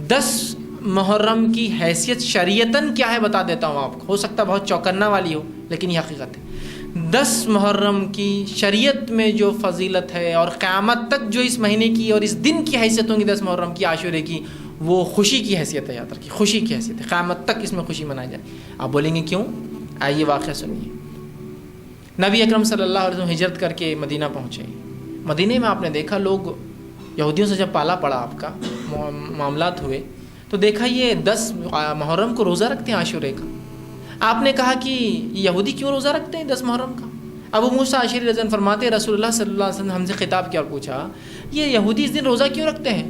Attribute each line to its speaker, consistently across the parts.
Speaker 1: 10 محرم کی حیثیت شریعتاً کیا ہے بتا دیتا ہوں آپ کو، ہو سکتا ہے بہت چوکنا والی ہو لیکن یہ حقیقت ہے۔ 10 محرم کی شریعت میں جو فضیلت ہے اور قیامت تک جو اس مہینے کی اور اس دن کی حیثیت ہوں گی 10 محرم کی عاشورے کی، وہ خوشی کی حیثیت ہے، یاد رکھیے خوشی کی حیثیت ہے، قیامت تک اس میں خوشی منائی جائے۔ آپ بولیں گے کیوں؟ آئیے واقعہ سنیے۔ نبی اکرم صلی اللہ علیہ وسلم ہجرت کر کے مدینہ پہنچے۔ مدینہ میں آپ نے دیکھا لوگ یہودیوں سے جب پالا پڑا آپ کا معاملات ہوئے تو دیکھا یہ 10 محرم کو روزہ رکھتے ہیں عاشورے کا۔ آپ نے کہا کہ یہودی کیوں روزہ رکھتے ہیں 10 محرم کا؟ ابو موسیٰ اشعری رضی اللہ عنہ فرماتے ہیں رسول اللہ صلی اللہ علیہ وسلم ہم سے خطاب کیا اور پوچھا یہ یہودی اس دن روزہ کیوں رکھتے ہیں؟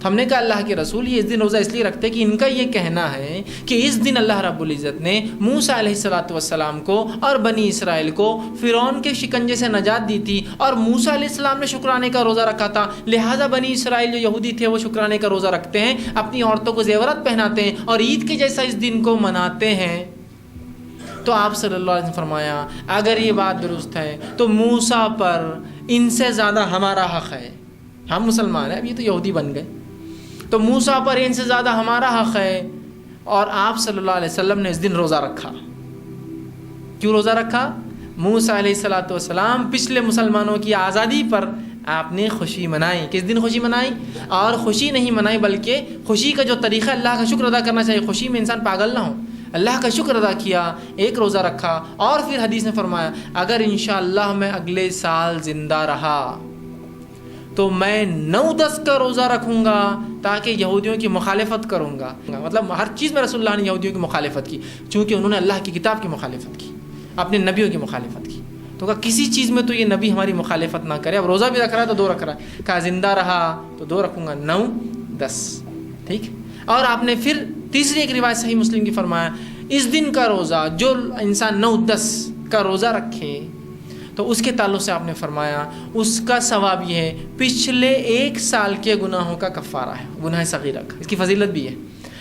Speaker 1: ہم نے کہا اللہ کے رسول یہ اس دن روزہ اس لیے رکھتے ہیں کہ ان کا یہ کہنا ہے کہ اس دن اللہ رب العزت نے موسیٰ علیہ السلام کو اور بنی اسرائیل کو فرعون کے شکنجے سے نجات دی تھی، اور موسیٰ علیہ السلام نے شکرانے کا روزہ رکھا تھا، لہٰذا بنی اسرائیل جو یہودی تھے وہ شکرانے کا روزہ رکھتے ہیں، اپنی عورتوں کو زیورات پہناتے ہیں اور عید کے جیسا اس دن کو مناتے ہیں۔ تو آپ صلی اللہ علیہ وسلم فرمایا اگر یہ بات درست ہے تو موسیٰ پر ان سے زیادہ ہمارا حق ہے، ہم مسلمان ہیں، اب یہ تو یہودی بن گئے، تو موسیٰ پر ان سے زیادہ ہمارا حق ہے، اور آپ صلی اللہ علیہ وسلم نے اس دن روزہ رکھا۔ کیوں روزہ رکھا؟ موسیٰ علیہ السلام پچھلے مسلمانوں کی آزادی پر آپ نے خوشی منائی۔ کس دن خوشی منائی؟ اور خوشی نہیں منائی بلکہ خوشی کا جو طریقہ اللہ کا شکر ادا کرنا چاہیے، خوشی میں انسان پاگل نہ ہو، اللہ کا شکر ادا کیا، ایک روزہ رکھا، اور پھر حدیث نے فرمایا اگر انشاءاللہ میں اگلے سال زندہ رہا تو میں 9-10 کا روزہ رکھوں گا تاکہ یہودیوں کی مخالفت کروں گا۔ مطلب ہر چیز میں رسول اللہ نے یہودیوں کی مخالفت کی، چونکہ انہوں نے اللہ کی کتاب کی مخالفت کی، اپنے نبیوں کی مخالفت کی، تو کہا کسی چیز میں تو یہ نبی ہماری مخالفت نہ کرے۔ اب روزہ بھی رکھ رہا ہے تو 2 رکھ رہا ہے، کہا زندہ رہا تو 2 رکھوں گا، 9-10، ٹھیک۔ اور آپ نے پھر تیسری ایک روایت صحیح مسلم کی فرمایا اس دن کا روزہ جو انسان 9-10 کا روزہ رکھے تو اس کے تعلق سے آپ نے فرمایا اس کا ثواب یہ ہے پچھلے 1 سال کے گناہوں کا کفارہ ہے، گناہ صغیرہ کا، اس کی فضیلت بھی ہے۔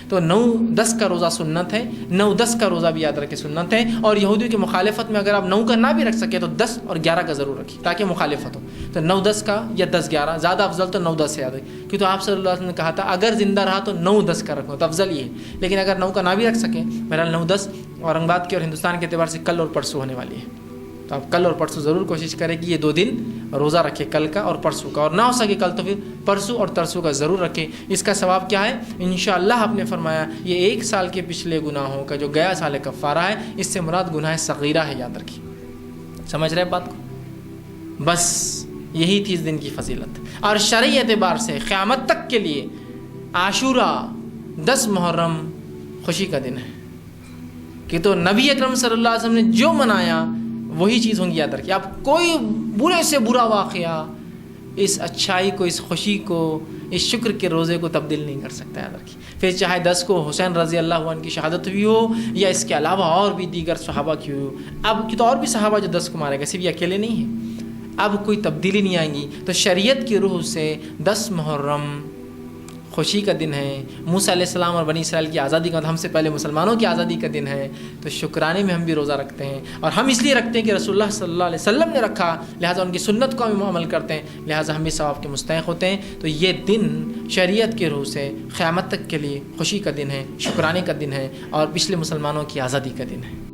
Speaker 1: تو 9-10 کا روزہ سنت ہے، 9-10 کا روزہ بھی یاد رکھے سنت ہے، اور یہودیوں کی مخالفت میں اگر آپ 9 کا نہ بھی رکھ سکے تو 10 اور 11 کا ضرور رکھیں تاکہ مخالفت ہو۔ تو 9-10 کا یا 10-11 زیادہ افضل تو 9-10 سے یاد رکھیں، کیونکہ تو آپ صلی اللہ علیہ وسلم نے کہا تھا اگر زندہ رہا تو 9-10 کا رکھو، تو افضل یہ ہے، لیکن اگر 9 کا نہ بھی رکھ سکیں، بہرحال 9-10 اورنگ آباد کے اور ہندوستان کے اعتبار سے کل اور پرسوں ہونے والی ہے، تو آپ کل اور پرسوں ضرور کوشش کریں کہ یہ 2 دن روزہ رکھے، کل کا اور پرسوں کا، اور نہ ہو سکے کل تو پھر پرسوں اور ترسوں کا ضرور رکھیں۔ اس کا ثواب کیا ہے؟ انشاءاللہ آپ نے فرمایا یہ 1 سال کے پچھلے گناہوں کا جو گیا سال کفارہ ہے، اس سے مراد گناہ صغیرہ ہے، یاد رکھیے۔ سمجھ رہے بات کو؟ بس یہی تھی اس دن کی فضیلت، اور شرعی اعتبار سے قیامت تک کے لیے عاشورہ 10 محرم خوشی کا دن ہے، کہ تو نبی اکرم صلی اللہ علیہ وسلم نے جو منایا وہی چیز ہوں گی، یاد رکھیے۔ آپ کوئی برے سے برا واقعہ اس اچھائی کو، اس خوشی کو، اس شکر کے روزے کو تبدیل نہیں کر سکتا، یاد رکھیے۔ پھر چاہے 10 کو حسین رضی اللہ عنہ کی شہادت ہوئی ہو یا اس کے علاوہ اور بھی دیگر صحابہ کی ہو، اب کی تو اور بھی صحابہ جو 10 کو مارے گئے، صرف یہ اکیلے نہیں ہیں، اب کوئی تبدیلی نہیں آئیں گی۔ تو شریعت کی روح سے 10 محرم خوشی کا دن ہے، موسیٰ علیہ السلام اور بنی اسرائیل کی آزادی کا، ہم سے پہلے مسلمانوں کی آزادی کا دن ہے، تو شکرانے میں ہم بھی روزہ رکھتے ہیں، اور ہم اس لیے رکھتے ہیں کہ رسول اللہ صلی اللہ علیہ وسلم نے رکھا، لہٰذا ان کی سنت کو ہم عمل کرتے ہیں، لہٰذا ہم بھی ثواب کے مستحق ہوتے ہیں۔ تو یہ دن شریعت کے روح سے قیامت تک کے لیے خوشی کا دن ہے، شکرانے کا دن ہے، اور پچھلے مسلمانوں کی آزادی کا دن ہے۔